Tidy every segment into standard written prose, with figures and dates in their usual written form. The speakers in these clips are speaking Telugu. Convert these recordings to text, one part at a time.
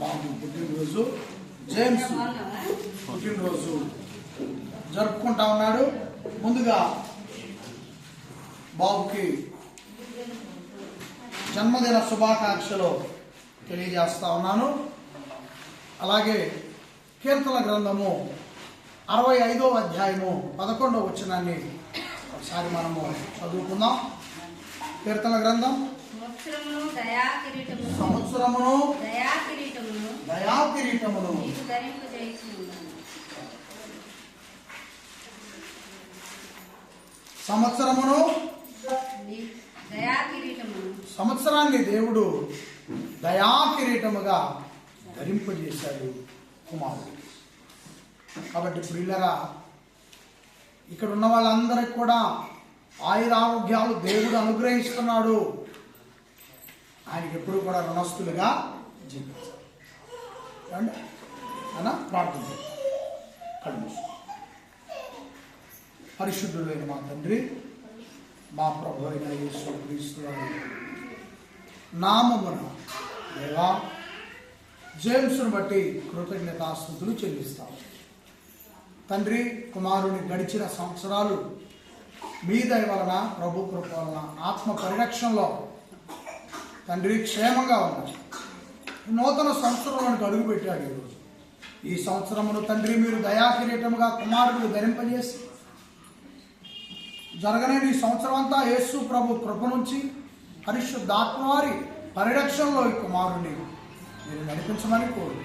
బాబు పుట్టినరోజు, జేమ్స్ పుట్టినరోజు జరుపుకుంటా ఉన్నాడు. ముందుగా బాబుకి జన్మదిన శుభాకాంక్షలు తెలియజేస్తా ఉన్నాను. అలాగే కీర్తన గ్రంథము 65వ అధ్యాయము 11వ వచనాన్ని ఒకసారి మనము చదువుకుందాం. కీర్తన గ్రంథం సంవత్సరమును దయా కిరీటమును సంవత్సరాన్ని దేవుడు దయా కిరీటముగా ధరింపజేశాడు కుమారుడు. కాబట్టి ప్రియులరా, ఇక్కడ ఉన్న వాళ్ళందరికీ కూడా ఆయురారోగ్యాలు దేవుడు అనుగ్రహిస్తున్నాడు. ఆయనకి ఎప్పుడు కూడా రుణస్తులుగా జీవించాలి అలా ప్రార్థన కళ్ళు. పరిశుద్ధులైన మా తండ్రి, మా ప్రభు అయిన యేసు క్రీస్తు వారి నామమున దేవా జేమ్స్ను బట్టి కృతజ్ఞతాస్తుతులు చెల్లిస్తాము తండ్రి. కుమారుని గడిచిన సంవత్సరాలు మీ దయ వలన, ప్రభు కృప వలన, ఆత్మ పరిరక్షణలో తండ్రి క్షేమంగా ఉన్నారు. నూతన సంవత్సరంలోనికి అడుగు పెట్టాడు. ఈరోజు ఈ సంవత్సరమును తండ్రి మీరు దయాకిరీటముగా కుమారుడు ధరింపజేసి జరగలేని ఈ సంవత్సరం అంతా యేసు ప్రభు కృప నుంచి పరిశుద్ధాత్మ వారి పరిరక్షణలో ఈ కుమారుడిని మీరు నడిపించమని కోరు.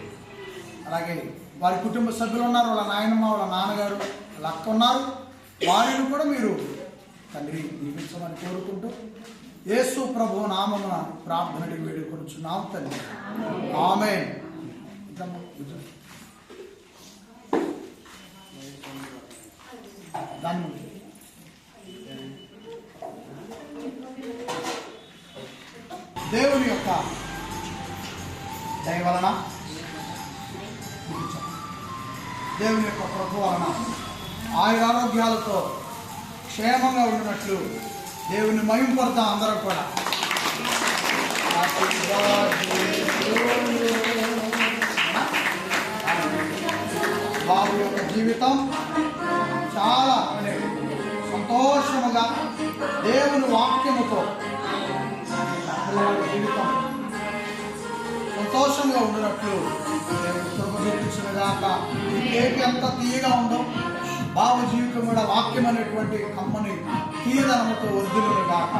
అలాగే వారి కుటుంబ సభ్యులు ఉన్నారు, వాళ్ళ నాయనమ్మ, వాళ్ళ నాన్నగారు, వాళ్ళ అక్క ఉన్నారు. వారిని కూడా మీరు తండ్రి దీవించమని కోరుకుంటూ యేసు ప్రభు నామమున ప్రార్థనకి వేడుకొనుచున్నాం తండ్రి. ఆమేన్. దేవుని యొక్క దయ వలన, దేవుని యొక్క కృప వలన ఆయురారోగ్యాలతో క్షేమంగా ఉండినట్లు దేవుని మహింపడతాం అందరం కూడా. బాబు యొక్క జీవితం చాలా సంతోషముగా దేవుని వాక్యముతో జీవితం సంతోషంగా ఉండినట్లు దేవుని కృప చూపించిన గాక. కేక్ ఎంత తీయగా ఉందో బాబు జీవితం కూడా వాక్యం అనేటువంటి కమ్మని తీయదనముతో వర్ధిల్లును గాక.